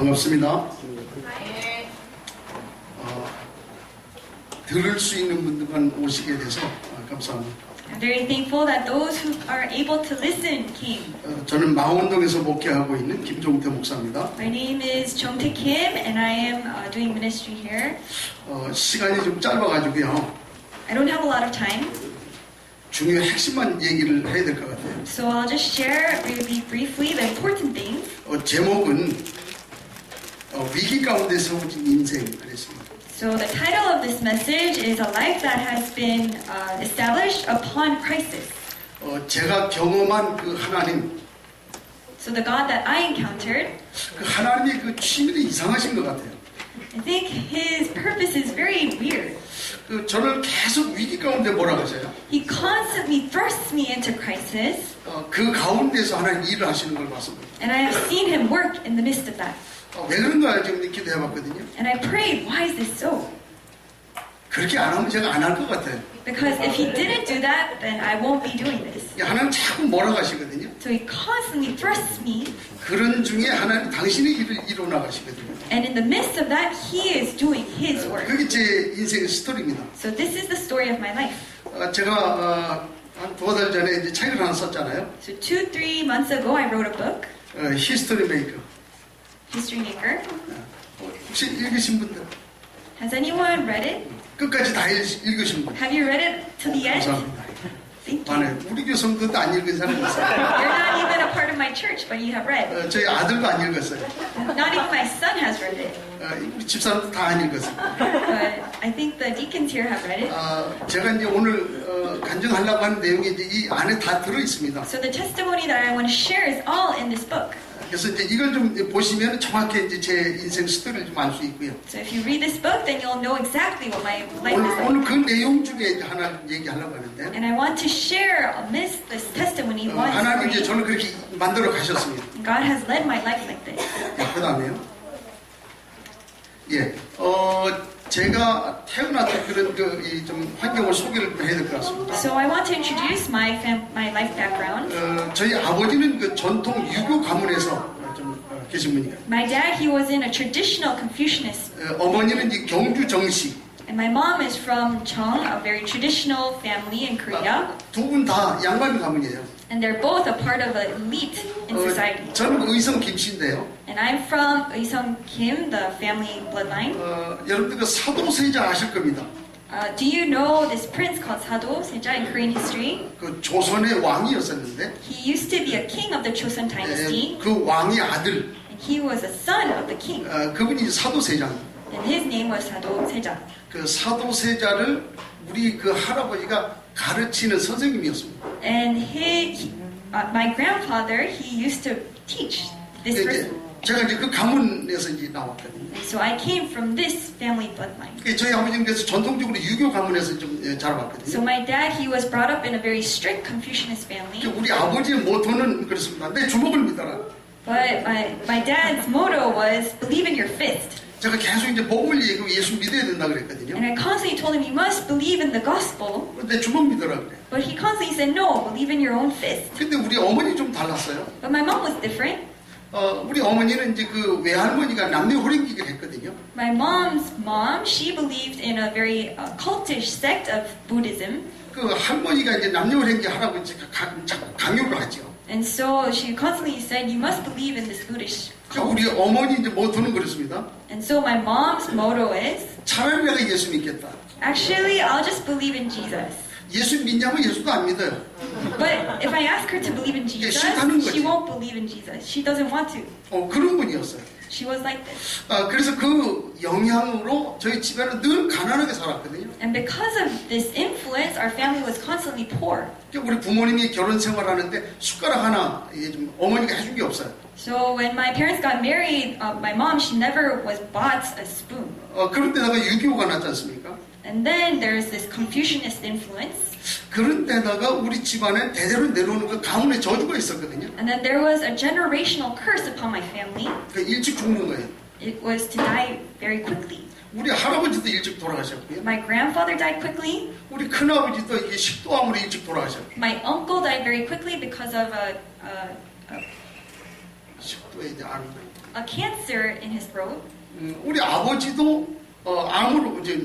반갑습니다. 들을 수 있는 분들만 오시게 돼서 감사합니다. I'm very thankful that those who are able to listen came. 저는 망원동에서 목회하고 있는 김종태목사입니다. My name is Jongtae Kim and I am doing ministry here. 시간이 좀 짧아가지고요. I don't have a lot of time. 중요한 핵심만 얘기를 해야 될 것 같아요. So I'll just share really briefly the important things. 제목은 위기 가운데 세워진 인생 그랬습니다. So the title of this message is A Life That Has Been Established Upon Crisis. 제가 경험한 그 하나님, So the God that I encountered, 그 하나님의 그 취미도 이상하신 것 같아요. I think His purpose is very weird. 그 저를 계속 위기 가운데 몰아가셔요. He constantly thrusts me into crisis. 그 가운데서 하나님 일을 하시는 걸 봤습니다. And I have seen Him work in the midst of that. 왜 그런가 지금 기도해봤거든요. And I prayed, why is this so? 그렇게 안 하면 제가 안 할 것 같아요. Because if He didn't do that, then I won't be doing this. 하나님 자꾸 몰아가시거든요. So He constantly thrusts me. 그런 중에 하나님 당신의 일을 이뤄나가시거든요. And in the midst of that, He is doing His work. 그게 제 인생의 스토리입니다. So this is the story of my life. 제가 한 2달 전에 이제 책을 하나 썼잖아요. So 2-3 months ago, I wrote a book, 히스토리 메이커. History Maker. 혹시 읽으신 분들? Has anyone read it? 끝까지 다 읽으신 분? Have you read it to the end? 감사합니다. Thank you. 우리 교회 성도도 안 읽은 사람이 있어요. You're not even a part of my church, but you have read. 저희 아들도 안 읽었어요. Not even my son has read it. 우리 집사람도 다 안 읽었어요. But I think the deacons here have read it. 제가 이제 오늘 간증하려고 하는 내용이 이제 이 안에 다 들어 있습니다. So the testimony that I want to share is all in this book. 그래서 이제 이걸 좀 보시면 정확히 이제 제 인생 스토리를 좀 알 수 있고요. So if you read this book, then you'll know exactly what my life is like. 오늘 그 내용 중에 이제 하나 얘기하려고 하는데. And I want to share amidst this testimony one 하나님 이제 story. 저를 그렇게 만들어 가셨습니다. God has led my life like this. 그다음에요. 제가 태어났던 그런 좀 환경을 소개를 좀 해야 될 것 같습니다. So I want to introduce my life background. 저희 아버지는 그 전통 유교 가문에서 좀 계신 분이에요. My dad, he was in a traditional Confucianist. 어머니는 이제 경주 정씨. And my mom is from Cheong, a very traditional family in Korea. 두 분 다 양반 가문이에요. And they're both a part of an elite in society. 저는 의성 김씨인데요. And I'm from Eusung Kim, the family bloodline. 여러분들 그 사도세자 아실 겁니다. Do you know this prince called Sado Seja in Korean history? 그 조선의 왕이었었는데. He used to be a king of the Joseon dynasty. 그 왕의 아들. And he was a son of the king. 그분이 사도세자입니다. And his name was Sado Seja. 그 사도세자를 우리 그 할아버지가 가르치는 선생님이었습니다. And my grandfather, he used to teach this person. 제가 이제 그 가문에서 이제 나왔거든요. So I came from this family bloodline. 저희 아버지는 그래서 전통적으로 유교 가문에서 좀 자라왔거든요. So my dad, he was brought up in a very strict Confucianist family. 우리 아버지의 모토는 그렇습니다. 내 주먹을 믿어라. But my dad's motto was believe in your fist. 제가 계속 이제 복음을 얘기하고 예수 믿어야 된다 그랬거든요. And I constantly told him you must believe in the gospel. 내 주먹 믿어라 그래. But he constantly said no, believe in your own fist. 근데 우리 어머니 좀 달랐어요. But my mom was different. 우리 어머니는 이제 그 외할머니가 남녀 호랭기를 했거든요. My mom's mom, she believed in a very cultish sect of Buddhism. 그 할머니가 이제 남녀 호랭기 하라고 이제 자꾸 강요를 하죠. And so she constantly said, you must believe in this Buddhist cult. 우리 어머니 이제 모토는 그렇습니다. And so my mom's motto is, 차라리 내가 예수 믿겠다. actually, I'll just believe in Jesus. 예수 믿냐면 예수도 안 믿어요. But if I ask her to believe in Jesus, she won't believe in Jesus. She doesn't want to. 그런 분이었어요. She was like this. 그래서 그 영향으로 저희 집안은 늘 가난하게 살았거든요. And because of this influence, our family was constantly poor. 우리 부모님이 결혼 생활하는데 숟가락 하나 이게 좀 어머니가 해준 게 없어요. So when my parents got married, my mom, she never was bought a spoon. 그런데다가 유교가 났지 않습니까? And then there's this Confucianist influence. 그런데다가 우리 집안에 대대로 내려오는 그 가문의 저주가 있었거든요. And then there was a generational curse upon my family. 그 일찍 죽는 거예요. It was to die very quickly. 우리 할아버지도 일찍 돌아가셨고요. My grandfather died quickly. 우리 큰아버지도 이게 식도암으로 일찍 돌아가셨고. My uncle died very quickly because of a 식도에 이제 암. a cancer in his throat. 우리 아버지도 암으로 이제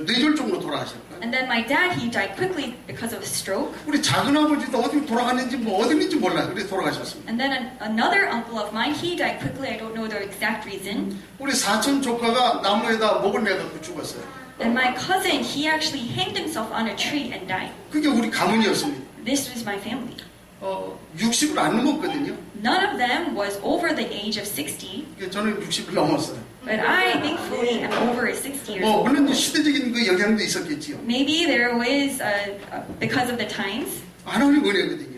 뇌졸중으로 돌아가셨고요. And then my dad, he died quickly because of a stroke. 우리 작은 아버지도 어디 돌아갔는지 어디 있는지 몰라요. 그래서 돌아가셨습니다. And then another uncle of mine, he died quickly. I don't know the exact reason. 우리 사촌 조카가 나무에다 목을 매갖고 죽었어요. And my cousin, he actually hanged himself on a tree and died. 그게 우리 가문이었습니다. This was my family. 60을 안 넘었거든요. None of them was over the age of 60. 저는 60을 넘었어요. But I, thankfully, am over 60 years 뭐 old. 물론 시대적인 그 영향도 있었겠지요. Maybe there was, because of the times, 하나님 은혜거든요.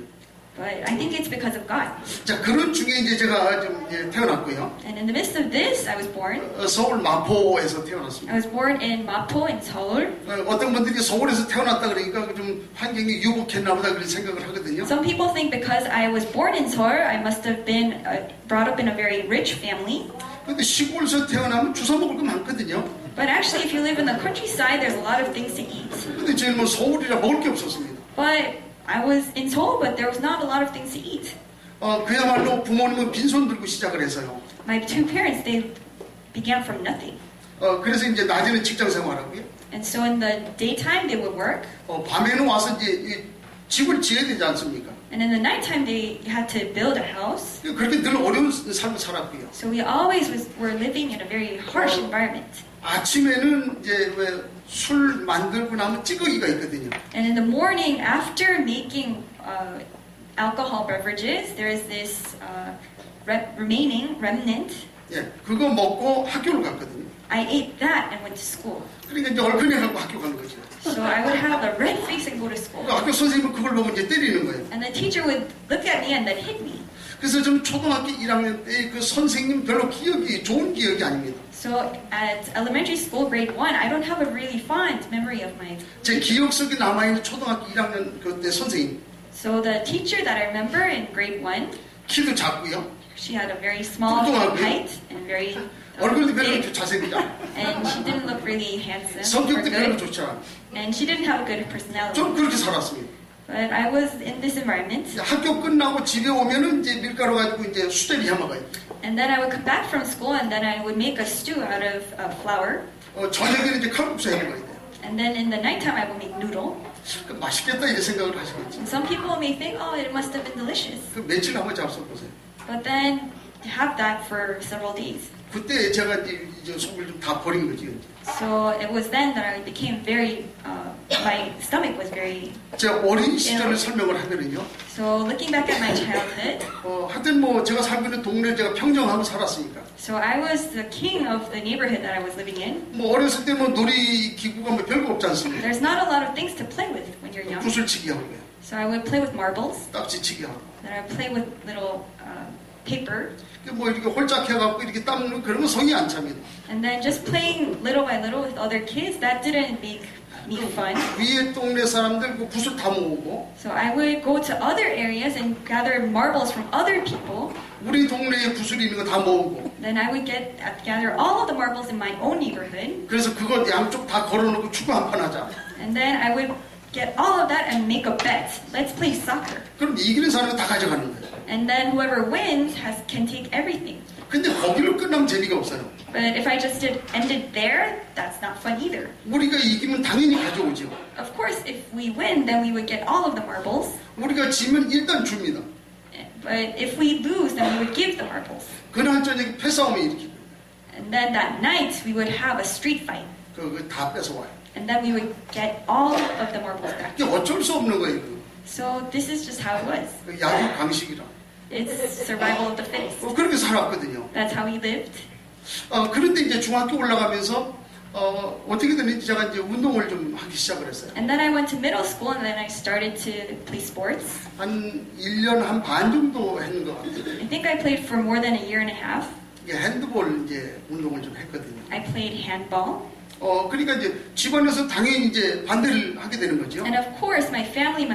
but I think it's because of God. 자, 그런 중에 이제 제가 좀 태어났고요. And in the midst of this, I was born. 서울 마포에서 I 태어났습니다. was born in Mapo in Seoul. 어떤 분들이 서울에서 태어났다 그러니까 좀 환경이 유복했나 보다 그런 생각을 하거든요. Some people think because I was born in Seoul, I must have been brought up in a very rich family. 근데 시골에서 태어나면 주워 먹을 거 많거든요. But actually, if you live in the countryside, there's a lot of things to eat. 근데 저희는 뭐 서울이라 먹을 게 없었습니다. But I was in Seoul, but there was not a lot of things to eat. 그야말로 부모님은 빈손 들고 시작을 해서요. My two parents, they began from nothing. 그래서 이제 낮에는 직장 생활하고요. And so in the daytime, they would work. 밤에는 와서 이제 이 집을 지어야 되지 않습니까? And in the nighttime, they had to build a house. 그렇게 늘 어려운 삶을 살았고요. So we always were living in a very harsh environment. 아침에는 이제 왜 술 만들고 나면 찌꺼기가 있거든요. And in the morning, after making alcohol beverages, there is this remaining remnant. 예, 그거 먹고 학교를 갔거든요. I ate that and went to school. 그러니까 이제 얼큰해 갖고 학교 간 거죠. So I would have a red face and go to school. 학교 선생님은 그걸 보고 이제 때리는 거예요. And the teacher would look at me and then hit me. 그래서 저는 초등학교 1학년 때 그 선생님 별로 좋은 기억이 아닙니다. So at elementary school, grade 1, I don't have a really fond memory of my 제 기억 속에 남아있는 초등학교 1학년 그때 선생님. So the teacher that I remember in grade 1, 키도 작고요. she had a very small height and very 얼굴도 별로 big, 잘생기지 않아요. and she didn't look really handsome or 성격도 별로 good, 좋지 않아요. and she didn't have a good personality. 좀 그렇게 살았습니다. But I was in this environment, 학교 끝나고 집에 오면은 이제 밀가루 가지고 이제 수제비 해 먹어요. and then I would come back from school, and then I would make a stew out of flour, 저녁에는 이제 칼국수 해 먹어야 돼요. and then in the nighttime I would make noodle. 맛있겠다 이제 생각을 하시겠지. And some people may think, oh, it must have been delicious. 그 며칠 한번 잡숴보세요. But then have that for several days. 그때 제가 이제 속을 좀 다 버린 거지. So it was then that I became very, my stomach was very. 제 어린 시절을 설명을 하면은요. So looking back at my childhood, 하여튼 뭐 제가 살고 있는 동네를 제가 평정하고 살았으니까. so I was the king of the neighborhood that I was living in. 뭐 어렸을 때 뭐 놀이 기구가 뭐 별거 없지 않습니까? There's not a lot of things to play with when you're young. 구슬치기 하고요. So I would play with marbles, 딱지치기 하고. then I would play with little paper, 뭐 이렇게 홀짝 해갖고 이렇게 땀는 그런 거 성이 안 찹니다. and then just playing little by little with other kids. That didn't make me fun. 위에 동네 사람들 그 구슬 다 모으고 So I would go to other areas and gather marbles from other people. 우리 동네에 구슬이 있는 거 다 모으고. Then I would gather all of the marbles in my own neighborhood. 그래서 그거 양쪽 다 걸어놓고 축구 한 판 하자. And then I would get all of that and make a bet. Let's play soccer. 그럼 이기는 사람이 다 가져가는 거예요. And then whoever wins can take everything. 근데 거기로 끝나면 재미가 없어요. But if I just ended there, that's not fun either. 우리가 이기면 당연히 가져오죠. Of course, if we win, then we would get all of the marbles. 우리가 지면 일단 줍니다. But if we lose, then we would give the marbles. 그날 저녁에 패싸움을 일으키고. And then that night, we would have a street fight. 그거 다 뺏어와요. And then we would get all of the marbles back. 이게 어쩔 수 없는 거예요. So this is just how it was. 야구 강식이라. It's survival of the fittest. 그렇게 살았거든요. That's how we lived. 그런데 이제 중학교 올라가면서 어떻게 됐는지 제가 이제 운동을 좀 하기 시작을 했어요. And then I went to middle school and then I started to play sports. 한 1년 한 반 정도 했는 것 같아요. I think I played for more than a year and a half. 이게 핸드볼 이제 운동을 좀 했거든요. I played handball. 그러니까 이제 집안에서 당연히 이제 반대를 하게 되는 거죠. And of course, my family,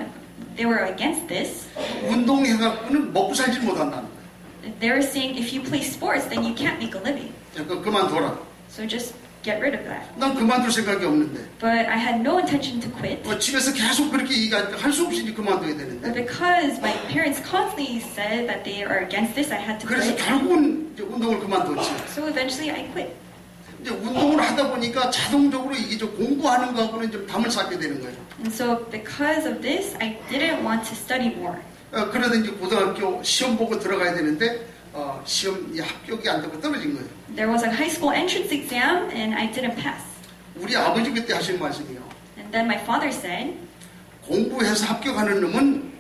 they were against this. 운동해갖고는 먹고 살지 못한다는 거예요. They were saying if you play sports, then you can't make a living. 그만둬라. So just get rid of that. 난 그만둘 생각이 없는데. But I had no intention to quit. 집에서 계속 그렇게 할 수 없이 이제 그만둬야 But 되는데. because my parents constantly said that they are against this, I had to 그래서 quit. 결국은 이제 운동을 그만뒀지. So eventually I quit. 이제 운동을 하다 보니까 자동적으로 이게 좀 공부하는 거하고는 좀 담을 쌓게 되는 거예요. And so because of this, I didn't want to study more. 그러다 이제 고등학교 시험 보고 들어가야 되는데 시험 합격이 안 되고 떨어진 거예요. There was a high school entrance exam and I didn't pass. 우리 아버지 그때 하신 말씀이요. And then my father said, 공부해서 합격하는 놈은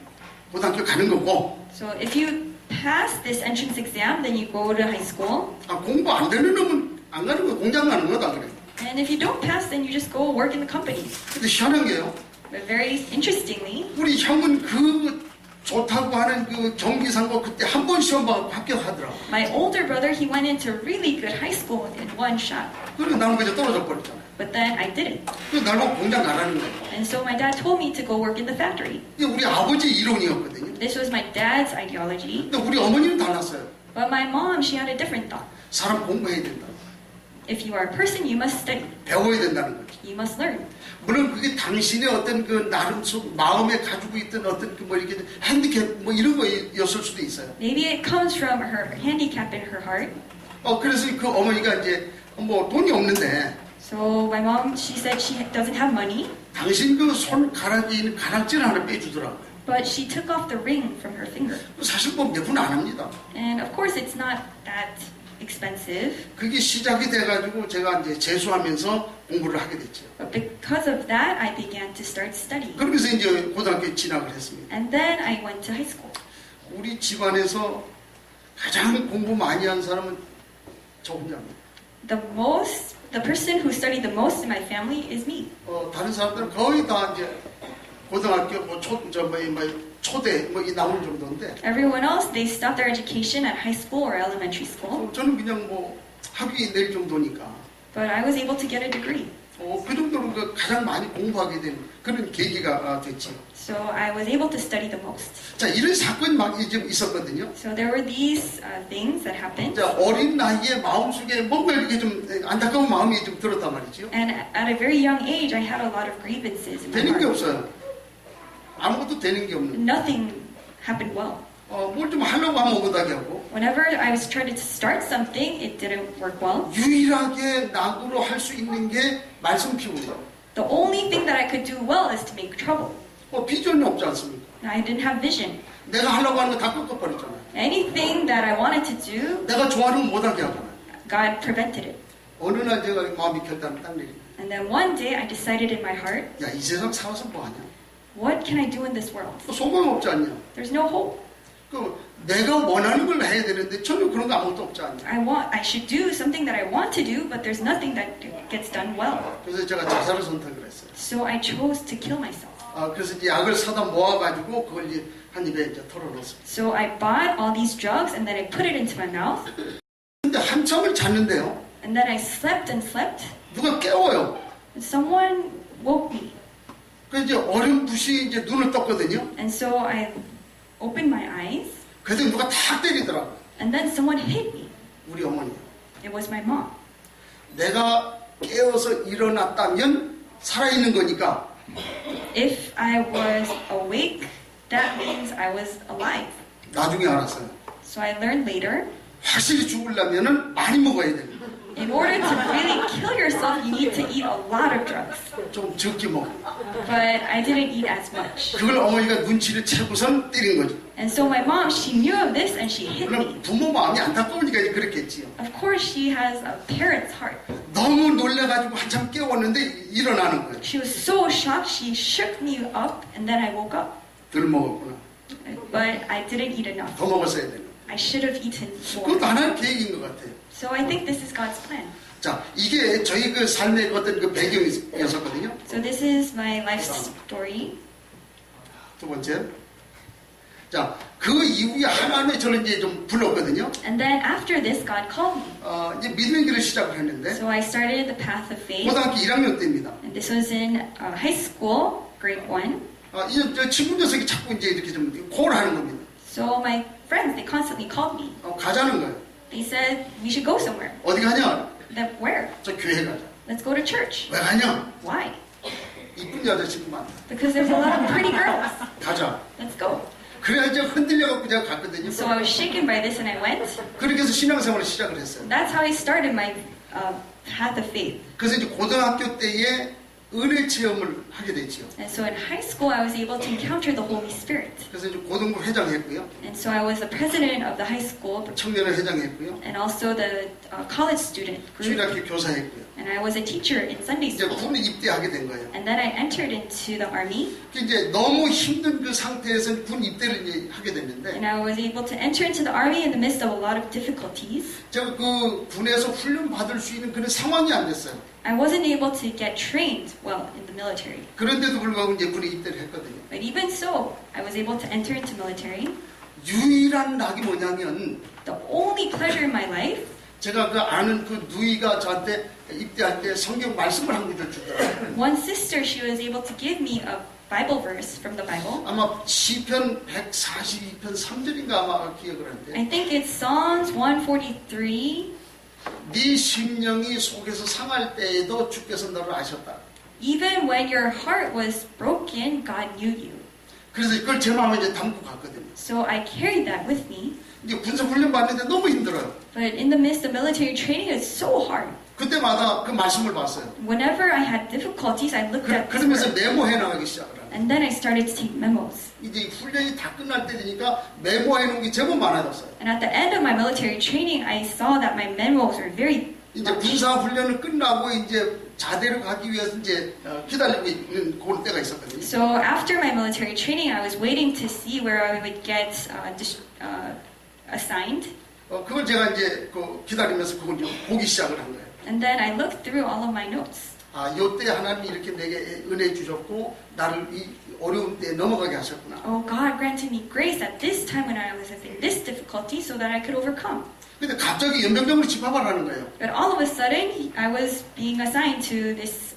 고등학교 가는 거고. so if you pass this entrance exam, then you go to high school. 공부 안 되는 놈은 안 가는 거 공장 가는 거다 그래. And if you don't pass, then you just go work in the company. 근데 희한한 게요. But very interestingly, 우리 형은 그 좋다고 하는 그 정기상고 그때 한 번 시험 봐서 합격하더라고. my older brother, he went into really good high school in one shot. 그리고 나는 그냥 떨어져 버렸잖아. But then I didn't. 그래서 날 보고 공장 가라는 거예요. And so my dad told me to go work in the factory. 이게 우리 아버지 이론이었거든요. This was my dad's ideology. 근데 우리 어머니는 달랐어요. But my mom, she had a different thought. 사람 공부해야 된다. If you are a person, you must study. 배워야 된다는 거지. You must learn. 물론 그게 당신의 어떤 그 나름 속 마음에 가지고 있던 어떤 그 뭐 이렇게 핸디캡 뭐 이런 거였을 수도 있어요. Maybe it comes from her handicap in her heart. 그래서 그 어머니가 이제 뭐 돈이 없는데 So my mom, she said she doesn't have money. 당신 그 손 가락이 가락질 하나 빼주더라고요. But she took off the ring from her finger. 사실 뭐 몇 분 안 합니다. And of course, it's not that expensive. 그게 시작이 돼가지고 제가 이제 재수하면서 공부를 하게 됐죠. But because of that, I began to start studying. 그러면서 이제 고등학교에 진학을 했습니다. And then I went to high school. 우리 집안에서 가장 공부 많이 한 사람은 저 혼자입니다. The person who studied the most in my family is me. 다른 사람들은 거의 다 이제 고등학교 초대 이 나올 정도인데. Everyone else, they stopped their education at high school or elementary school. 저는 그냥 뭐 학위 낼 정도니까. But I was able to get a degree. 그 정도로 가장 많이 공부하게 된 그런 계기가 됐지. So I was able to study the most. 자, 이런 사건이 막 좀 있었거든요. So there were these things that happened. 자, 어린 나이에 마음속에 뭔가 이렇게 좀 안타까운 마음이 좀 들었단 말이죠. And at a very young age, I had a lot of grievances in my 되는 게 heart. 없어요. 아무것도 되는 게 없는. Nothing happened well. 뭘 좀 하려고 하면 못하게 하고. Whenever I was trying to start something, it didn't work well. 유일하게 낙으로 할 수 있는 게 말씀 피우는 거. The only thing that I could do well is to make trouble. 비전이 없지 않습니까? I didn't have vision. 내가 하려고 하는 거 다 꺾어버렸잖아요. Anything that I wanted to do, 내가 좋아하는 거 못하게 하잖아요. God prevented it. 어느 날 제가 마음이 결단을 딱 내립니다. And then one day I decided in my heart, 야, 이 세상 살아서 뭐하냐? what can I do in this world? 소망 없지 않냐? There's no hope. 내가 원하는 걸 해야 되는데 전혀 그런 거 아무것도 없지 않냐? I should do something that I want to do, but there's nothing that gets done well. 그래서 제가 자살을 선택을 했어요. So I chose to kill myself. 그래서 이제 약을 사다 모아가지고 그걸 이제 한 입에 이제 털어넣었어요. So I bought all these drugs and then I put it into my mouth. 근데 한참을 잤는데요. And then I slept and slept. 누가 깨워요. Someone woke me. 그래서 이제 어렴풋이 이제 눈을 떴거든요. And so I opened my eyes. 그래서 누가 탁 때리더라고요. And then someone hit me. 우리 어머니요. It was my mom. 내가 깨워서 일어났다면 살아있는 거니까. If I was awake, that means I was alive. 나중에 알았어요. So I learned later. 확실히 죽으려면은 많이 먹어야 돼요. In order to really kill yourself, you need to eat a lot of drugs. 좀 적게 먹어. But I didn't eat as much. 그걸 어머니가 눈치를 채고선 때린 거죠. And so my mom, she knew of this and she hit me. 그럼 부모 마음이 안타까우니까 그렇겠지요. Of course, she has a parent's heart. 너무 놀래가지고 한참 깨웠는데 일어나는 거예요. She was so shocked, she shook me up and then I woke up. 덜 먹었구나. But I didn't eat enough. 더 먹었어야 되는. I should have eaten more. 그것도 하나의 계획인 것 같아요. So I think this is God's plan. 자, 이게 저희 그 삶의 어떤 그 배경이었었거든요. So this is my life story. 두 번째. 자, 그 이후에 하나님이 저를 이제 좀 불렀거든요. And then after this, God called me. 이제 믿음의 길을 시작을 했는데. So I started the path of faith. 고등학교 1학년 때입니다. And this was in high school, grade 1. 이제 저 친구 녀석이 자꾸 이제 이렇게 좀 콜을 하는 겁니다. So my friends, they constantly called me. 가자는 거예요. They said, we should go somewhere. 어디 가냐? Then where? 저 교회 가자. Let's go to church. 왜 가냐? Why? 이쁜 여자친구 많다. Because there's a lot of pretty girls. 가자. Let's go. 그래야 이제 흔들려갖고 제가 갔거든요. So I was shaken by this and I went. 그렇게 해서 신앙생활을 시작을 했어요. That's how I started my path of faith. 그래서 이제 고등학교 때에 은혜 체험을 하게 됐죠. And so in high school, I was able to encounter the Holy Spirit. 그래서 이제 고등부 회장했고요. And so I was the president of the high school 청년회 회장했고요. and also the college student group. 주일학교 교사했고요. And I was a teacher in Sunday 이제 school. 군에 입대하게 된 거예요. And then I entered into the army. 이제 너무 힘든 그 상태에서 군 입대를 이제 하게 됐는데 And I was able to enter into the army in the midst of a lot of difficulties. 제가 그 군에서 훈련 받을 수 있는 그런 상황이 안 됐어요. I wasn't able to get trained well in the military. 그런데도 불구하고 이제 군에 입대를 했거든요. But even so, I was able to enter into military. 유일한 낙이 뭐냐면 The only pleasure in my life, 제가 그 아는 그 누이가 저한테 입대할 때 성경 말씀을 한 구절 주더라고요. one sister, she was able to give me a Bible verse from the Bible. 아마 시편 142편 3절인가 아마 기억을 하는데 I think it's Psalms 143. 네 심령이 속에서 상할 때에도 주께서 너를 아셨다. Even when your heart was broken, God knew you. 그래서 그걸 제 마음에 이제 담고 갔거든요. So I carried that with me. 이제 군사 훈련 받는데 너무 힘들어요. But in the midst of military training, it's so hard. 그때마다 그 말씀을 봤어요. Whenever I had difficulties, I looked at this 그러면서 word. 메모해 나가기 시작을 합니다. And then I started to take memos. 이제 훈련이 다 끝날 때 되니까 메모해 놓은 게 제법 많아졌어요. And at the end of my military training, I saw that my memos were very 이제 much. 군사 훈련을 끝나고 이제 자대로 가기 위해서 이제 기다리고 있는 그런 때가 있었거든요. So after my military training, I was waiting to see where I would get assigned. 그걸 제가 이제 기다리면서 그걸 이제 보기 시작을 한 거예요. And then I looked through all of my notes. 요때 하나님이 이렇게 내게 은혜 주셨고 나를 이 어려운 때에 넘어가게 하셨구나. Oh, God granted me grace at this time when I was in this difficulty so that I could overcome. 근데 갑자기 연병장으로 집합을 하는 거예요. But all of a sudden, I was being assigned to this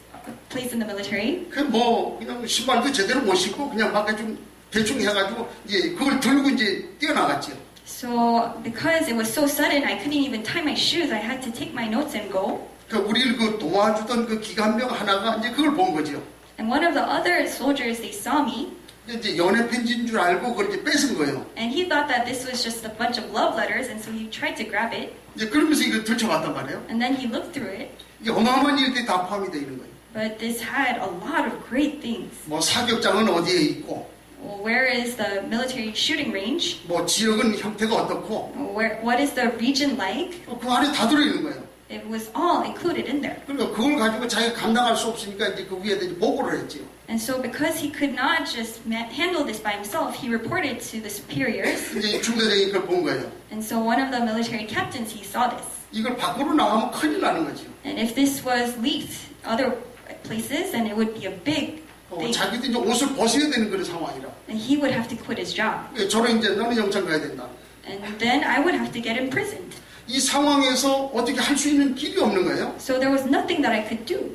place in the military. 그냥 신발도 제대로 못 신고 그냥 막 좀 대충 해가지고 이제 그걸 들고 이제 뛰어나갔지요. So because it was so sudden, I couldn't even tie my shoes. I had to take my notes and go. 우리를 도와주던 그 기관병 하나가 이제 그걸 본 거지요. And one of the other soldiers, they saw me. 이제 연애 편지인 줄 알고 그걸 이제 뺏은 거예요. And he thought that this was just a bunch of love letters, and so he tried to grab it. 이제 그러면서 이거 들춰봤단 말이에요. And then he looked through it. 이게 어마어마한 일들이 다 포함이 되어 있는 거예요. But this had a lot of great things. 뭐 사격장은 어디에 있고, Well, where is the military shooting range? 뭐 지역은 형태가 어떻고, What is the region like? 그 안에 다 들어있는 거예요. It was all included in there. 그러니까 그걸 가지고 자기가 감당할 수 없으니까 이제 그 위에다 이제 보고를 했지요. And so because he could not just handle this by himself, he reported to the superiors. 이제 중대장이 그걸 본 거예요. And so one of the military captains, he saw this. 이걸 밖으로 나가면 큰일 나는 거지요. And if this was leaked other places, then it would be a big thing. 자기도 이제 옷을 벗어야 되는 그런 상황이라. And he would have to quit his job. 저로 이제 너는 영창 가야 된다. And then I would have to get imprisoned. 이 상황에서 어떻게 할 수 있는 길이 없는 거예요. So there was nothing that I could do.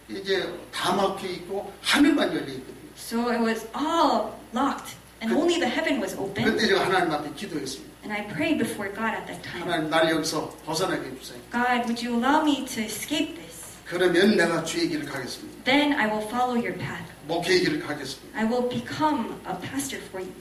이제 다 막혀 있고 하늘만 열려 있거든요. So it was all locked, and only the heaven was open. 그때 제가 하나님 앞에 기도했습니다. And I prayed before God at that time. 하나님 날 여기서 벗어나게 해주세요. God, would you allow me to escape this? 그러면 내가 주의 길을 가겠습니다. Then I will follow your path. 목회의 길을 가겠습니다. I will become a pastor for you.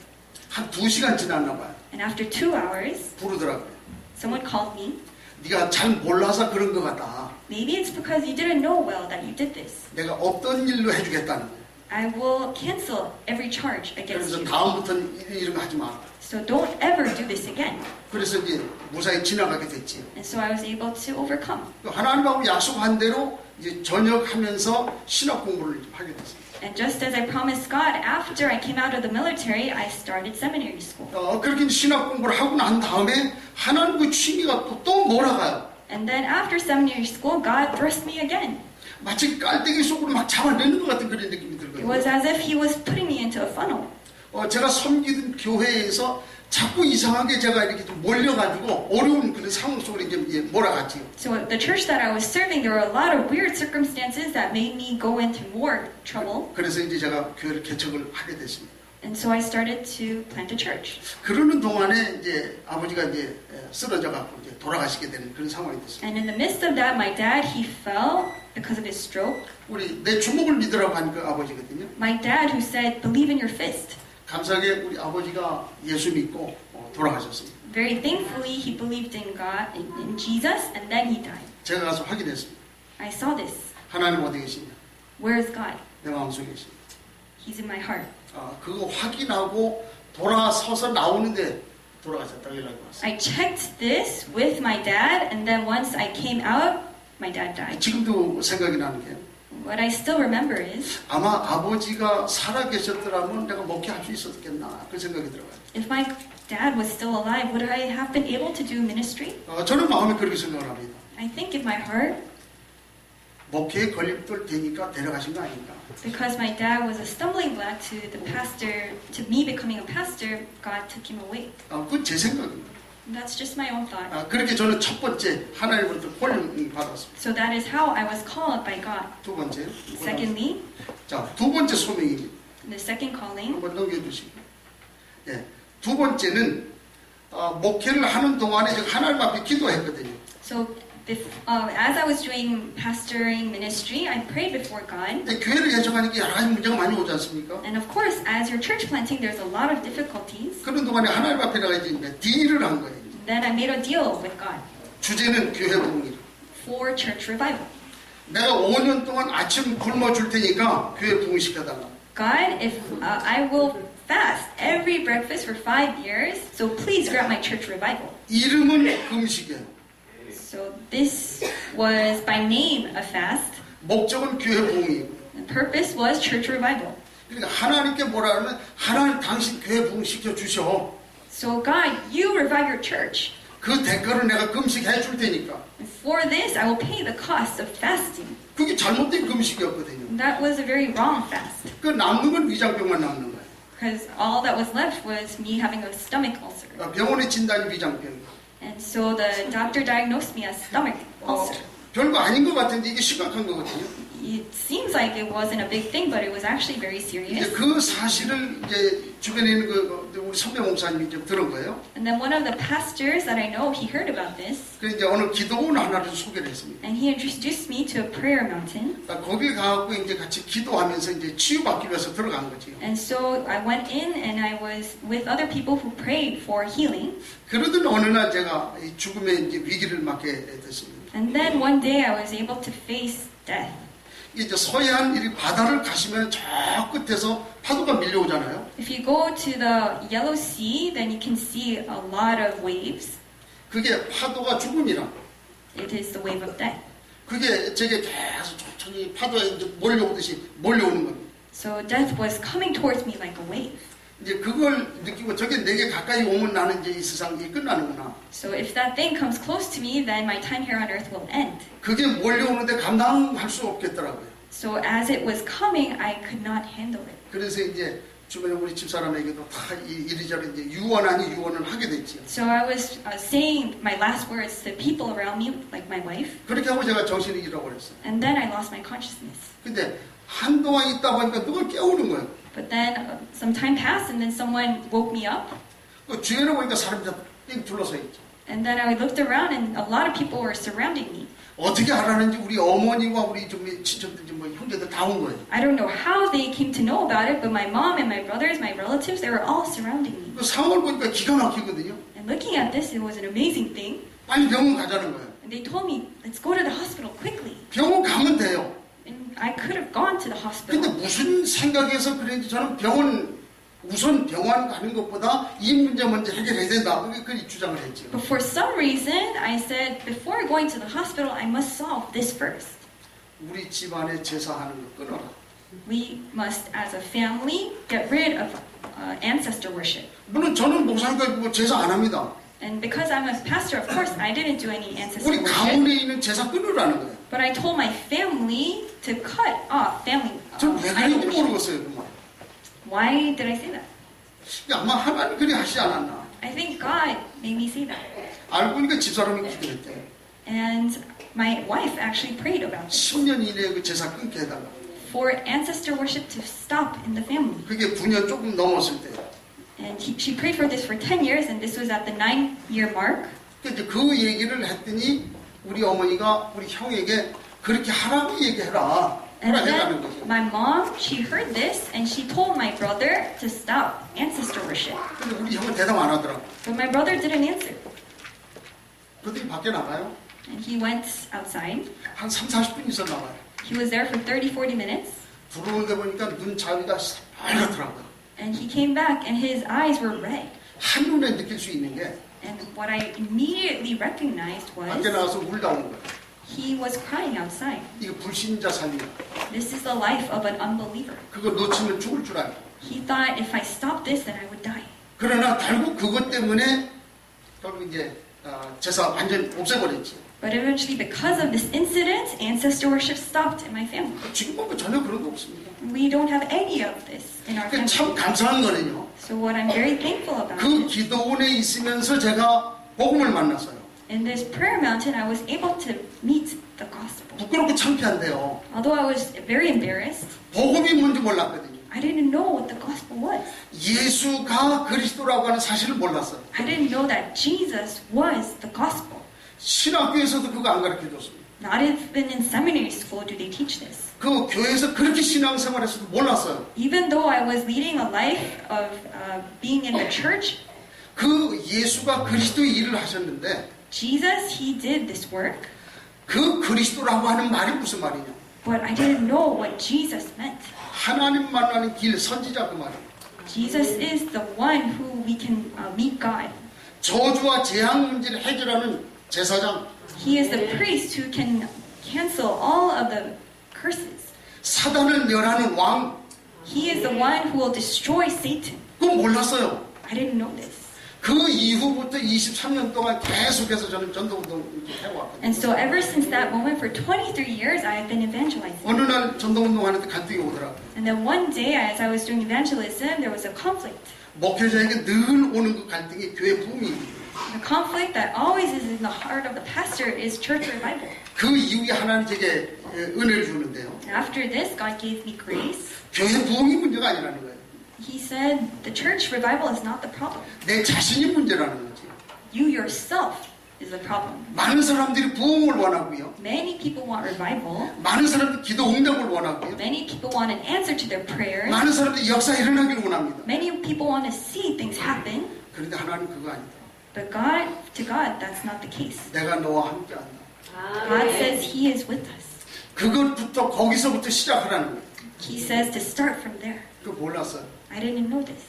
한 2시간 지났나 봐요. And after 2 hours, 부르더라고요. someone called me. 네가 잘 몰라서 그런 것 같다. Maybe it's because you didn't know well that you did this. 내가 없던 일로 해주겠다는 거예요. I will cancel every charge against 그래서 you. 다음부터는 이런 거 하지 마. So don't ever do this again. 그래서 이제 무사히 지나가게 됐지요. And so I was able to overcome. 하나님하고 약속한 대로 이제 전역하면서 신학 공부를 하게 됐습니다. And just as I promised God, after I came out of the military, I started seminary school. 그렇게 신학 공부를 하고 난 다음에 하나님 그 취미가 또 몰아가요. And then after seminary school, God thrust me again. 마치 깔때기 속으로 막 잡아내는 것 같은 그런 느낌이 It was 들거든요. as if He was putting me into a funnel. 제가 섬기던 교회에서 자꾸 이상하게 제가 이렇게 좀 몰려가지고 어려운 그런 상황 속으로 이제 몰아갔지요. So at the church that I was serving, there were a lot of weird circumstances that made me go into more trouble. 그래서 이제 제가 교회를 개척을 하게 됐습니다. And so I started to plant a church. 그러는 동안에 이제 아버지가 이제 쓰러져 갖고 이제 돌아가시게 되는 그런 상황이 됐어요. And in the midst of that, my dad, he fell because of his stroke. 우리 내 주먹을 믿으라고 한 그 아버지거든요. My dad who said, believe in your fist. 감사하게 우리 아버지가 예수 믿고 돌아가셨습니다. Very thankfully, he believed in God, in Jesus, and then he died. 제가 가서 확인했습니다. I saw this. 하나님 어디 계시냐? Where is God? 내 마음속에 계십니다. He's in my heart. 그거 확인하고 돌아서서 나오는데 돌아가셨다고 연락이 왔어요. I checked this with my dad, and then once I came out, my dad died. 지금도 생각이 나는 게 What I still remember is 아마 아버지가 살아 계셨더라면 내가 목회할 수 있었겠나 그 생각이 들어요. if my dad was still alive, would I have been able to do ministry? 저는 마음에 그렇게 생각을 합니다. I think in my heart, 목회에 걸림돌 되니까 데려가신 거 아닌가. because my dad was a stumbling block to the pastor, to me becoming a pastor, God took him away. 그건 제 생각입니다. And that's just my own thought. 그렇게 저는 첫 번째 하나님으로부터 홀림 받았습니다. So that is how I was called by God. 두 번째. Secondly, 자, 두 번째 소명입니다. the second calling. 한번 넘겨주시고. 예, 두 번째는 목회를 하는 동안에 제가 하나님 앞에 기도했거든요. So as I was doing pastoring ministry, I prayed before God. 근데 교회를 개척하니까 여러 가지 문제가 많이 오지 않습니까? And of course, as you're church planting, there's a lot of difficulties. 그런 동안에 하나님 앞에다가 이제 딜을 한 거예요. Then I made a deal with God 주제는 교회 부흥이라. for church revival. 내가 5년 동안 아침 굶어 줄 테니까 교회 부흥시켜달라. God, if I will fast every breakfast for 5 years, so please grant my church revival. 이름은 금식이에요. So this was by name a fast. 목적은 교회 부흥이고. The purpose was church revival. 그러니까 하나님께 뭐라 하면 하나님 당신 교회 부흥시켜 주셔. So God, you revive your church. 그 대가로 내가 금식해 줄 테니까. And for this, I will pay the cost of fasting. 그게 잘못된 금식이었거든요. That was a very wrong fast. 그 남는 건 위장병만 남는 거예요. Because all that was left was me having a stomach ulcer. 병원의 진단이 위장병이에요. And so the doctor diagnosed me as stomach ulcer. 별거 아닌 것 같은데 이게 심각한 거거든요. It seems like it wasn't a big thing, but it was actually very 이제 serious. 그 사실을 이제 주변에 있는 우리 선배 목사님이 좀 들은 거예요. And then one of the pastors that I know, he heard about this. 그래서 이제 어느 기도원 하나를 소개를 했습니다. And he introduced me to a prayer mountain. 거기 가고 이제 같이 기도하면서 이제 치유받기 위해서 들어간 거지요. And so I went in and I was with other people who prayed for healing. 그러던 어느 날 제가 이 죽음의 이제 위기를 맞게 됐습니다. And then one day I was able to face death. 이제 서해안 이 바다를 가시면 저 끝에서 파도가 밀려오잖아요. If you go to the Yellow Sea, then you can see a lot of waves. 그게 파도가 죽음이라. It is the wave of death. 그게 제게 계속 천천히 파도에 이제 몰려오듯이 몰려오는 겁니다. So death was coming towards me like a wave. 이제 그걸 느끼고 저게 내게 가까이 오면 나는 이제 이 세상이 끝나는구나. So if that thing comes close to me, then my time here on earth will end. 그게 몰려오는데 감당할 수 없겠더라고요. So as it was coming, I could not handle it. 그래서 이제 주변에 우리 집사람에게도 다 이리저리 이제 유언 아닌 유언을 하게 됐지요. So I was saying my last words to people around me, like my wife. 그렇게 하고 제가 정신을 잃어버렸어요. And then I lost my consciousness. 근데 한동안 있다 보니까 누가 깨우는 거예요. But then some time passed, and then someone woke me up. 그 주변에 보니까 사람들이 삥 둘러서 있죠. And then I looked around, and a lot of people were surrounding me. 어떻게 하라는지 우리 어머니와 우리 좀 친척들, 뭐 형제들 다 온 거예요. I don't know how they came to know about it, but my mom and my brothers, my relatives, they were all surrounding me. 그 상황을 보니까 기가 막히거든요. And looking at this, it was an amazing thing. 빨리 병원 가자는 거예요. And they told me, let's go to the hospital quickly. 병원 가면 돼요. And I could have gone to the hospital. 근데 무슨 생각에서 그랬는지 저는 우선 병원 가는 것보다 이 문제 먼저 해결해야 된다. 그렇게 주장을 했죠. But for some reason, I said, before going to the hospital, I must solve this first. 우리 집안에 제사하는 거 끊어라. We must, as a family, get rid of ancestor worship. 물론 저는 목사니까 뭐 제사 안 합니다. And because I'm a pastor, of course, I didn't do any ancestor 우리 worship. 가문에 있는 제사 끊으라는 거예요. But I told my family to cut off family 전 왜 idol 그런지 worship. 모르겠어요. 그 말. Why did I say that? 아마 하나님 그리 하시지 않았나. I think God made me say that. 알고 보니까 집사람이 기도했대요. And my wife actually prayed about it. 10년 이내에 그 제사 끊게 해달라. For ancestor worship to stop in the family. 그게 9년 조금 넘었을 때요. And she prayed for this for 10 years, and this was at the 9-year mark. 이제 그 얘기를 했더니 우리 어머니가 우리 형에게 그렇게 하라고 얘기해라. And 하라는 then 거죠. my mom, she heard this and she told my brother to stop ancestor worship. 근데 우리 형은 대답 안 하더라고. But my brother didn't answer. 그들이 밖에 나가요. And he went outside. 한 30-40분 있었나 봐요. He was there for 30-40 minutes. 들어오는데 보니까 눈 자위가 빨갛더라고요. And he came back and his eyes were red. 한눈에 느낄 수 있는 게 And what I immediately recognized 밖에 was 나가서 울다 오는 거예요. he was crying outside. 이거 불신자 삶이야. This is the life of an unbeliever. 그거 놓치면 죽을 줄 알고. He thought if I stopped this, then I would die. 그러나 결국 그것 때문에 결국 이제 제사 완전 없애버렸지. But eventually, because of this incident, ancestor worship stopped in my family. 지금 보면 전혀 그런 거 없습니다. We don't have any of this in our 그 참 family. 감사한 거는요. So what I'm very thankful about 그 is, 기도원에 있으면서 제가 복음을 만났어요. in this prayer mountain, I was able to meet the gospel. 부끄럽고 창피한데요. Although I was very embarrassed, 복음이 뭔지 몰랐거든요. I didn't know what the gospel was. 예수가 그리스도라고 하는 사실을 몰랐어요. I didn't know that Jesus was the gospel. 신학교에서도 그거 안 가르쳐줬습니다. Not even in seminary school do they teach this. 그 교회에서 그렇게 신앙생활했어도 몰랐어요. Even though I was leading a life of being in the church, 그 예수가 그리스도의 일을 하셨는데 Jesus, he did this work, 그 그리스도라고 하는 말이 무슨 말이냐? but I didn't know what Jesus meant. 하나님 만나는 길 선지자 그 말이에요. Jesus is the one who we can meet God. 저주와 재앙 문제를 해결하는 제사장, He is the priest who can cancel all of the curses. 사단을 멸하는 왕. He is the one who will destroy Satan. 그건 몰랐어요. I didn't know this. 그 이후부터 23년 동안 계속해서 저는 전도운동 해왔거든요. And so ever since that moment, for 23 years, I have been evangelizing. 어느 날 전도운동 하는데 갈등이 오더라고요. And then one day, as I was doing evangelism, there was a conflict. 목회자에게 늘 오는 그 갈등이 교회 부흥입니다. The conflict that always is in the heart of the pastor is church revival. 그 이후에 하나님 제게 은혜를 주는데요. After this, God gave me grace. 교회 부흥이 문제가 아니라는 거예요. He said, the church revival is not the problem. 내 자신이 문제라는 거지. You yourself is the problem. 많은 사람들이 부흥을 원하고요. Many people want revival. 많은 사람들이 기도 응답을 원하고요. Many people want an answer to their prayers. 많은 사람들이 역사 일어나기를 원합니다. Many people want to see things happen. 그런데 하나님 그거 아니다. But to God, that's not the case. 내가 너와 함께한다. God says He is with us. 그것부터 거기서부터 시작하라는 거예요. He says to start from there. 그거 몰랐어요. I didn't know this.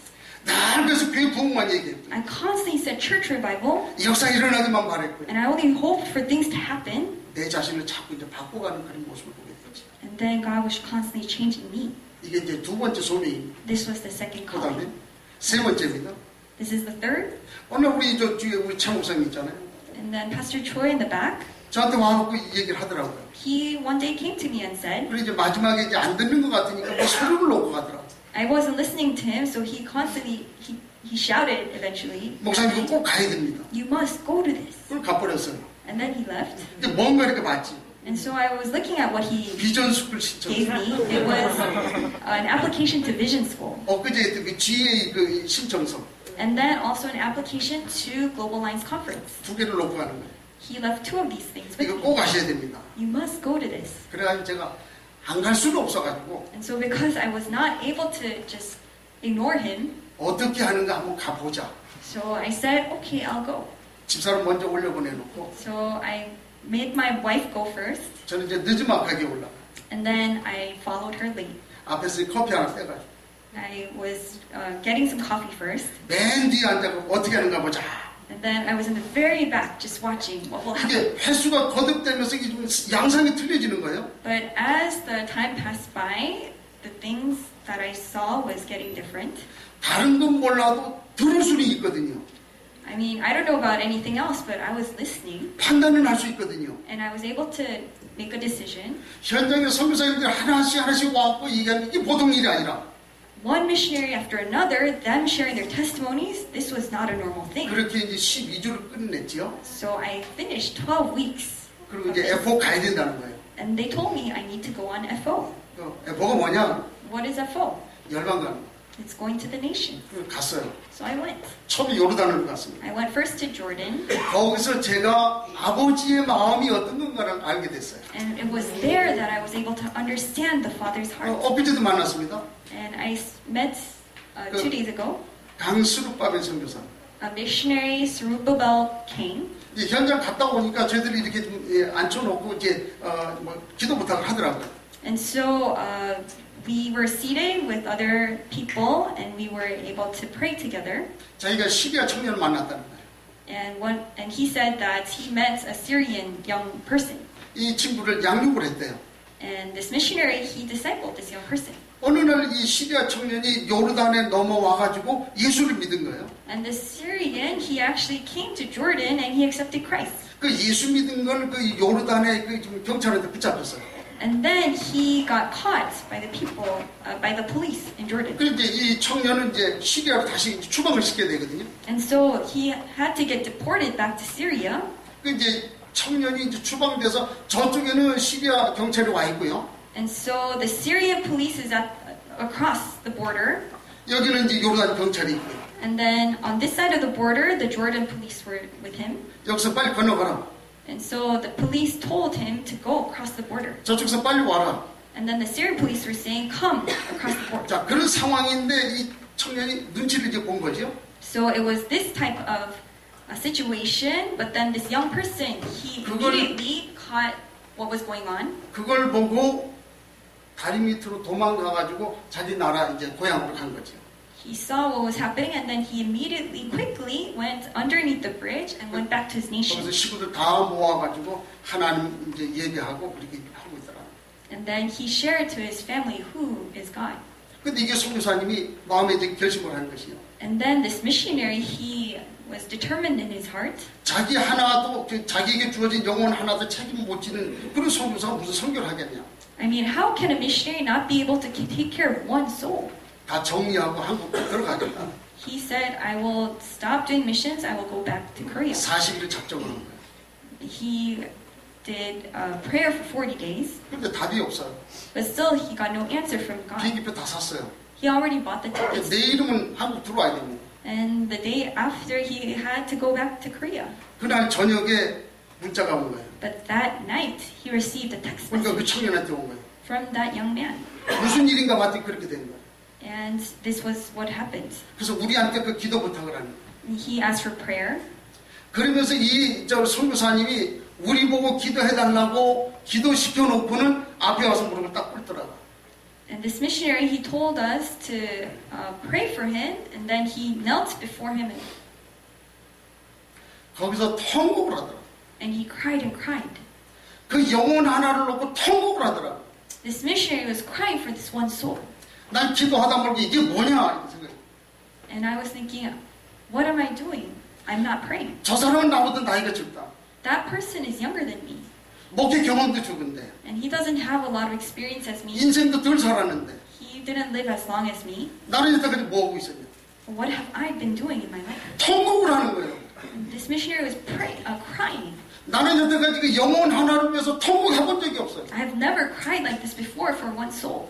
날 그래서 교회 부흥만 얘기했고 I constantly said church revival, 역사 일어나기만 바랬고요. and I only hoped for things to happen. 내 자신을 자꾸 이제 바꿔가는 그런 모습을 보게 됐지. And then God was constantly changing me. 이게 이제 두 번째 소명입니다. This was the second 그 다음에 calling. 세 번째입니다. This is the third. 오늘 우리 저 뒤에 우리 최 목사님 있잖아요. And then Pastor Choi in the back, 저한테 와갖고 이 얘기를 하더라고요. he one day came to me and said, 그리고 이제 마지막에 이제 안 듣는 것 같으니까 뭐 소리를 놓고 가더라고요. I wasn't listening to him, so he constantly, he shouted eventually, 목사님 이거 꼭 가야 됩니다. you must go to this. 그걸 가버렸어요. And then he left. 근데 뭔가 이렇게 봤지. And so I was looking at what he 비전 스쿨 신청. gave me. It was an application to Vision School. 엊그제 했던 그 GA 그 신청서 And then also an application to Global Lines Conference. 두 개를 놓고 가는 거예요. He left two of these things with 이거 me. 꼭 가셔야 됩니다. You must go to this. 그래가지고 제가 안 갈 수는 없어가지고 And so because I was not able to just ignore him, 어떻게 하는가 한번 가보자. so I said, okay, I'll go. 집사람 먼저 올려보내놓고 So I made my wife go first, 저는 이제 늦지막하게 올라가. and then I followed her late. 앞에서 커피 하나 떼가지고 I was getting some coffee first, 맨 뒤에 앉아서 어떻게 하는가 보자. and then I was in the very back just watching what will happen. 이게 횟수가 거듭되면서 이게 좀 양상이 틀려지는 거예요. But as the time passed by, the things that I saw was getting different. 다른 건 몰라도 들을 수는 있거든요. I mean, I don't know about anything else, but I was listening, 판단은 할 수 있거든요. and I was able to make a decision. 현장에 선교사님들이 하나씩 와갖고 얘기하는 게 보통 일이 아니라 One missionary after another, them sharing their testimonies, this was not a normal thing. 그렇게 이제 12주를 끝냈지요. So I finished 12 weeks. 그리고 이제 FO 가야 된다는 거예요. And they told me I need to go on FO. FO가 뭐냐? What is FO? 열방 가는 거. It's going to the nation. 갔어요. So I went. 처음에 요르단으로 갔습니다. I went first to Jordan. 거기서 제가 아버지의 마음이 어떤 건가를 알게 됐어요. And it was there that I was able to understand the Father's heart. 엊그제도 만났습니다. And I met 2 days ago. 강수룩바벨 선교사. A missionary, Zerubbabel, came. 이 현장 갔다 오니까 저희들이 이렇게 좀 앉혀놓고 이제 기도 부탁을 하더라고요. And so we were seated with other people, and we were able to pray together. 자기가 시리아 청년을 만났다는 거예요. And he said that he met a Syrian young person. 이 친구를 양육을 했대요. And this missionary, he discipled this young person. 어느 날 이 시리아 청년이 요르단에 넘어와가지고 예수를 믿은 거예요. And the Syrian, he actually came to Jordan and he accepted Christ. 그 예수 믿은 걸 그 요르단의 그 경찰한테 붙잡혔어요. And then he got caught by the people, by the police in Jordan. 그런데 이 청년은 이제 시리아로 다시 추방을 시켜야 되거든요. And so he had to get deported back to Syria. 그 이제 청년이 이제 추방돼서 저쪽에는 시리아 경찰이 와 있고요. And so the Syrian police is across the border. 여기는 이제 요르단 경찰이 있고요. And then on this side of the border, the Jordan police were with him. 여기서 빨리 건너가라. And so the police told him to go across the border. 저쪽에서 빨리 와라. And then the Syrian police were saying, come across the border. 자, 그런 상황인데 이 청년이 눈치를 이제 본 거죠. So it was this type of a situation, but then this young person, he immediately caught what was going on. 그걸 보고 다리 밑으로 도망가가지고 자기 나라 이제 고향으로 간 거죠. He saw what was happening, and then he immediately, quickly went underneath the bridge and went back to his nation. 거기서 식구들 다 모아가지고 하나님 이제 예배하고 그렇게 하고 있더라. And then he shared to his family who is God. 근데 이게 선교사님이 마음에 이제 결심을 한 것이요. And then this missionary, he was determined in his heart. 자기 하나도 자기에게 주어진 영혼 하나도 책임 못 지는 그런 선교사가 무슨 선교를 하겠냐? I mean, how can a missionary not be able to take care of one soul? 다 정리하고 한국으로 들어가겠다. He said, I will stop doing missions, I will go back to Korea. 40일 작정을 한 거예요. He did prayer for 40 days, 근데 답이 없어요. but still he got no answer from God. 비행기표 다 샀어요. He already bought the tickets. 내일이면 한국 들어와야 됩니다. And the day after, he had to go back to Korea. 그날 저녁에 문자가 온 거예요. But that night, he received a text 그러니까 그 message 청년한테 온 거예요. from that young man. 무슨 일인가 봤더니 그렇게 된 거예요. And this was what happened. 그래서 우리한테 그 기도 부탁을 하는 거예요. He asked for prayer. 그러면서 이 선교사님이 우리 보고 기도해달라고 기도시켜 놓고는 앞에 와서 무릎을 딱 꿇더라고요. And this missionary, he told us to pray for him, and then he knelt before him, 거기서 통곡을 하더라고요. and he cried and cried. 그 영혼 하나를 놓고 통곡을 하더라고요. This missionary was crying for this one soul. 난 기도하다 말고 이게 뭐냐 이 생각이. And I was thinking, what am I doing? I'm not praying. 저 사람은 나보다 나이가 적다. That person is younger than me. 목회 경험도 적은데 And he doesn't have a lot of experience as me. 인생도 덜 살았는데 He didn't live as long as me. 나는 여태까지 뭐 하고 있었냐. What have I been doing in my life? 통곡을 하는 거예요. This missionary was crying. 나는 여태까지 그 영혼 하나를 위해서 통곡해본 적이 없어요. I have never cried like this before for one soul.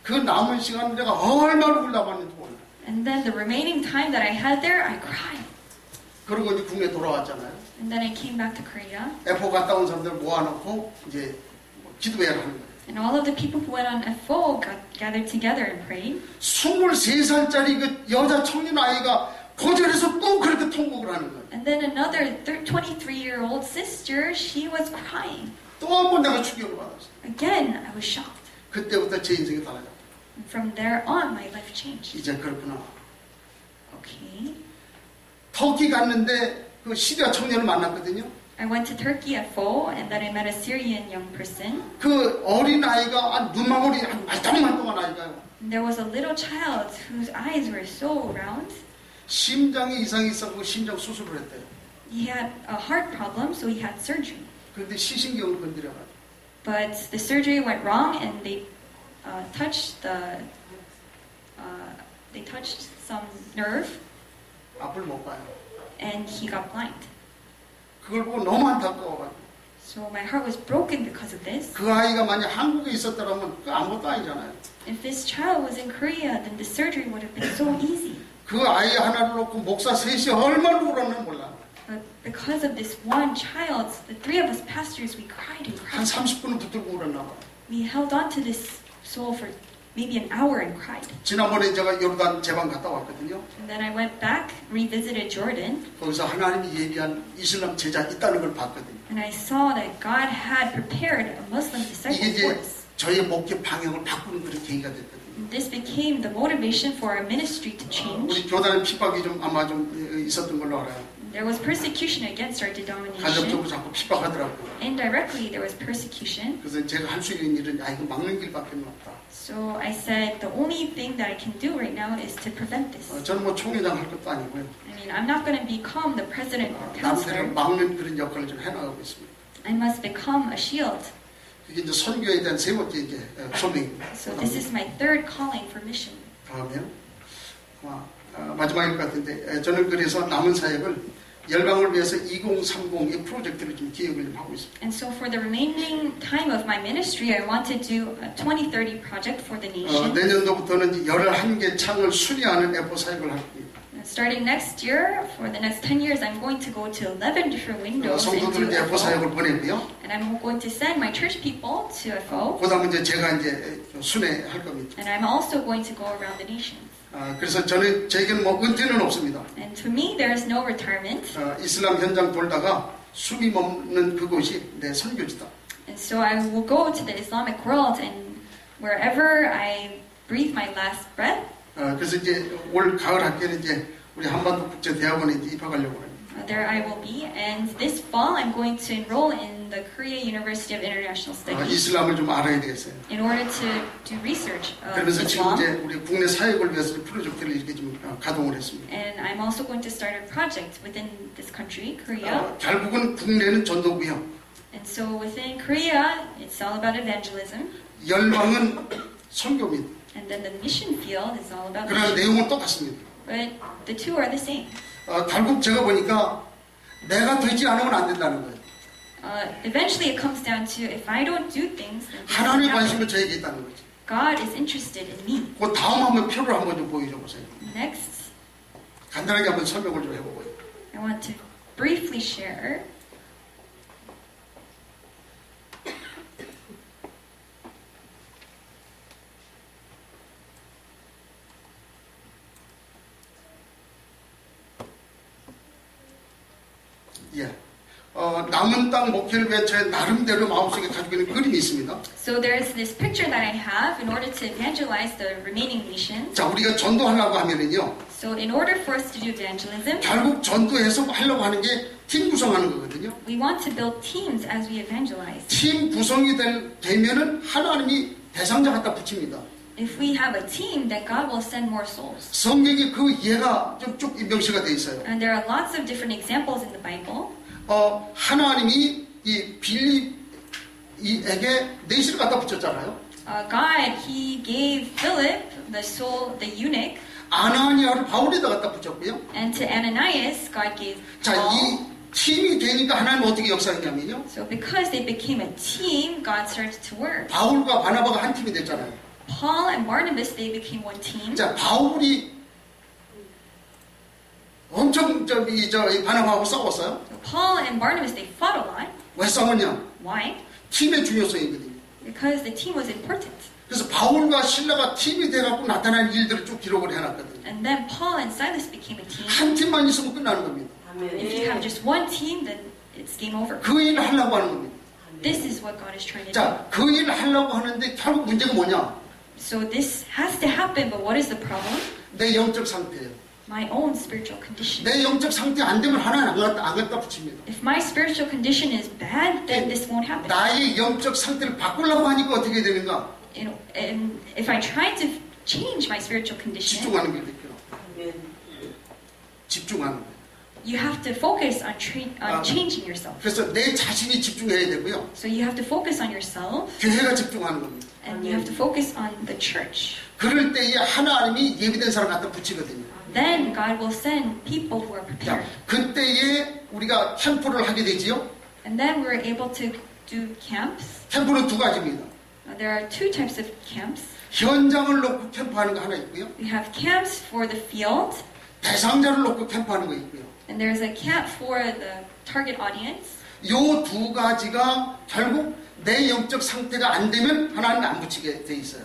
그 남은 시간 내가 얼마나 울려봤는지 몰라요. And then the remaining time that I had there, I cried. 그리고 이제 국내에 돌아왔잖아요. And then I came back to Korea. F 갔다 온 사람들 모아놓고 이제 기도회를 하는 거예요. And all of the people who went on FO got gathered together and prayed. 23살짜리 그 여자 청년 아이가 거절해서 또 그렇게 통곡을 하는 거예요. And then another 23-year-old sister, she was crying. 또 한 번 내가 충격을 받았어요. Again, I was shocked. 그때부터 제 인생이 달라졌어요. And from there on, my life changed. 이제 그렇구나. Okay. 터키 갔는데 그 시리아 청년을 만났거든요. I went to Turkey at FO, and then I met a Syrian young person. 그 어린 아이가 눈망울이 말똥말똥한 아이가요. And there was a little child whose eyes were so round. 심장에 이상이 있어서 심장 수술을 했대요. He had a heart problem, so he had surgery. 그런데 시신경을 건드려가지고. But the surgery went wrong, and they touched some nerve, 앞을 못 봐요. and he got blind. 그걸 보고 너무 안타까워가지고. So my heart was broken because of this. 그 아이가 만약 한국에 있었더라면 그 아무것도 아니잖아요. If this child was in Korea, then the surgery would have been so easy. 그 아이 하나를 놓고 목사 셋이 얼마나 울었나 몰라. But because of this one child, the three of us pastors, we cried and 한 cried. 30분은 붙들고 울었나 봐. We held on to this soul for maybe an hour and cried. 지난번에 제가 요르단 제방 갔다 왔거든요. And then I went back, revisited Jordan, 거기서 하나님이 예비한 이슬람 제자 있다는 걸 봤거든요. and I saw that God had prepared a Muslim 이게 disciple 이제 force. 저희 목회 방향을 바꾸는 그런 계기가 됐거든요. And this became the motivation for our ministry to change. 우리 교단의 핍박이 좀 아마 좀 있었던 걸로 알아요. There was persecution against our 간접적으로 denomination. 자꾸 핍박하더라고요. Indirectly, there was persecution. 그래서 제가 할 수 있는 일은 이거 막는 길밖에 없다. So I said, the only thing that I can do right now is to prevent this. 저는 뭐 총회장 할 것도 아니고요. I mean, I'm not going to become the president or 남들을 counselor. 막는 그런 역할을 좀 해나가고 있습니다. I must become a shield. 이게 이제 선교에 대한 세 번째 이제 소명입니다. So this is my third calling for mission. 다음에요. 마지막일 것 같은데 저는 그래서 남은 사역을 열방을 위해서 2030의 프로젝트를 좀 기획을 좀 하고 있습니다. And so for the remaining time of my ministry, I want to do a 2030 project for the nation. 내년도부터는 11개 창을 순회하는 에포 사역을 할 겁니다. Starting next year, for the next 10 years, I'm going to go to 11 different windows and do 성도들은 에포 FO. 사역을 보내고요. And I'm going to send my church people to FO. 그다음에 이제 제가 이제 순회할 겁니다. And I'm also going to go around the nation. 그래서 저는 제게는 뭐 은퇴는 없습니다. And to me, there is no retirement. 이슬람 현장 돌다가 숨이 멈는 그곳이 내 선교지다. And so I will go to the Islamic world, and wherever I breathe my last breath, 그래서 이제 올 가을 학기에는 이제 우리 한반도 국제대학원에 이제 입학하려고 합니다. there I will be. And this fall, I'm going to enroll in the Korea University of International Studies 이슬람을 좀 알아야 되겠어요. in order to do research of 그러면서 지금 Islam. 이제 우리 국내 사역을 위해서 프로젝트를 이렇게 좀 가동을 했습니다. And I'm also going to start a project within this country, Korea. 결국은 국내는 전도고요. And so within Korea, it's all about evangelism. 열방은 선교입니다. And then the mission field is all about 그러나 mission. 내용은 똑같습니다. But the two are the same. 결국 제가 보니까 내가 되지 않으면 안 된다는 거예요. Eventually it comes down to if I don't do things, then things 하나님의 happen. 관심은 저에게 있다는 거죠. God is interested in me. 그 다음 한번 표를 한번 좀 보여줘 보세요. Next, 간단하게 한번 설명을 좀 해보고요. I want to briefly share 예. 남은 땅 목회를 위해 제 나름대로 마음속에 가지고 있는 그림이 있습니다. So there's this picture that I have in order to evangelize the remaining nations. 자, 우리가 전도하려고 하면은요. So in order for us to do evangelism, 결국 전도해서 하려고 하는 게 팀 구성하는 거거든요. we want to build teams as we evangelize. 팀 구성이 되면은 하나님이 대상자 갖다 붙입니다. If we have a team, then God will send more souls. 성경에 그 예가 쭉 명시가 돼 있어요. And there are lots of different examples in the Bible. 하나님이 이 빌립에게 넷을 갖다 붙였잖아요. God, He gave Philip the soul, the eunuch, 아나니아를 바울에다 갖다 붙였고요. and to Ananias, God gave 자, 이 Paul. 팀이 되니까 하나님은 어떻게 역사했냐면요. So because they became a team, God started to work. 바울과 바나바가 한 팀이 됐잖아요. Paul and Barnabas, they became one team. 자, 바울이 엄청 이 바나바하고 싸웠어요. So Paul and Barnabas, they fought a lot. 왜 싸웠냐? Why? 팀의 중요성이거든요. Because the team was important. 그래서 바울과 실라가 팀이 돼갖고 나타난 일들을 쭉 기록을 해놨거든요. And then Paul and Silas became a team. 한 팀만 있으면 끝나는 겁니다. If you have just one team, then it's game over. 그 일을 하려고 하는 겁니다. This is what God is trying to do. 자, 그 일을 하려고 하는데 결국 문제가 뭐냐? So this has to happen, but what is the problem? 내 영적 상태예요. My own spiritual condition. 내 영적 상태 안 되면 하나님 안 갖다 붙입니다. If my spiritual condition is bad, then this won't happen. 나의 영적 상태를 바꾸려고 하니까 어떻게 되는가? And if I try to change my spiritual condition, 집중하는 게 있죠. 집중하는 거예요. you have to focus on changing yourself. 그래서 내 자신이 집중해야 되고요. So you have to focus on yourself, 교회가 집중하는 겁니다. and you have to focus on the church. 그럴 때에 하나님이 예비된 사람 갖다 붙이거든요. Then God will send people who are 자, prepared. 그때에 우리가 캠프를 하게 되지요. And then we were able to do camps. 캠프는 두 가지입니다. There are two types of camps. 현장을 놓고 캠프하는 거 하나 있고요. We have camps for the field. 대상자를 놓고 캠프하는 거 있고요. And there's a camp for the target audience. 요 두 가지가 결국 내 영적 상태가 안 되면 하나님 안 붙이게 돼 있어요.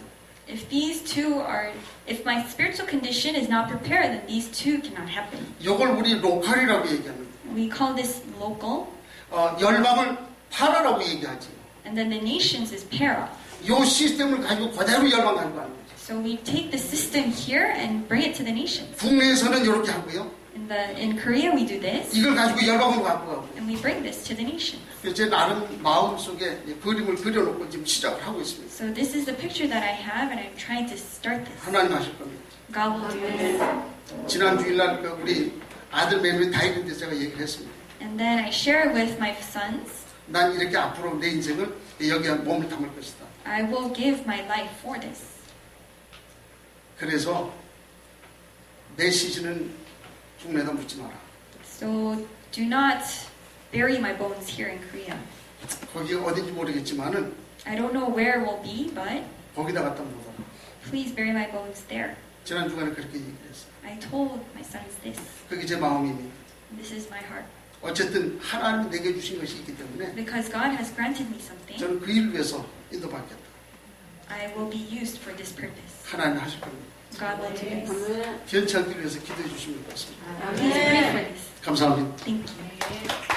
If my spiritual condition is not prepared, then these two cannot happen. 요걸 우리 로컬이라고 얘기합니다. We call this local. 열방을 파라라고 얘기하지. And then the nations is para. 요 시스템을 가지고 그대로 열방 가는 거예요. So we take the system here and bring it to the nations. 국내에서는 이렇게 하고요. In Korea we do this. 이걸 가지고 열방으로 갖고 가고. And we bring this to the nations. 제 나름 마음 속에 그림을 그려놓고 지금 시작을 하고 있습니다. So this is the picture that I have, and I'm trying to start this. 하나님 하실 겁니다. God will do this. 지난 주일날 우리 아들 매nu이 다 있는데 제가 얘기를 했습니다. And then I share with my sons. 난 이렇게 앞으로 내 인생을 여기에 몸을 담을 것이다. I will give my life for this. 그래서 내 시신은 국내에다 묻지 마라. So do not bury my bones here in Korea. 거기 어딘지 모르겠지만은 I don't know where it will be, but 거기다 갖다 묻어라. please bury my bones there. 지난 주간에 그렇게 얘기를 했어요. I told my sons this. 그게 제 마음입니다. This is my heart. 어쨌든 하나님이 내게 주신 것이 있기 때문에 Because God has granted me something, 저는 그 일을 위해서 인도받겠다. I will be used for this purpose. 하나님 하실 겁니다. God will do this. 변치 않기 위해서 기도해 주시면 좋겠습니다. Please pray for this. 감사합니다. Thank you.